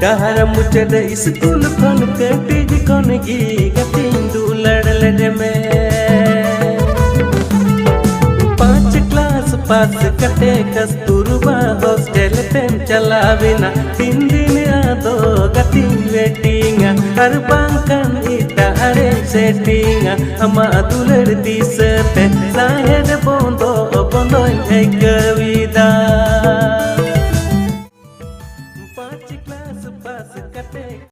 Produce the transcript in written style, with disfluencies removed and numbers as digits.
डहर मुचद स्कूल खन कटिज खन गी गतिन दुलड़ लड़ में 5 क्लास पास कटे कस्तूरबा हॉस्टल तेम चलाविना 3 दिन आदो गतिन वेटिंगा हर बांकन इटारे सेटिंगा अमा दुलड़ दिसते साहेर बोंदो बोंदो कवी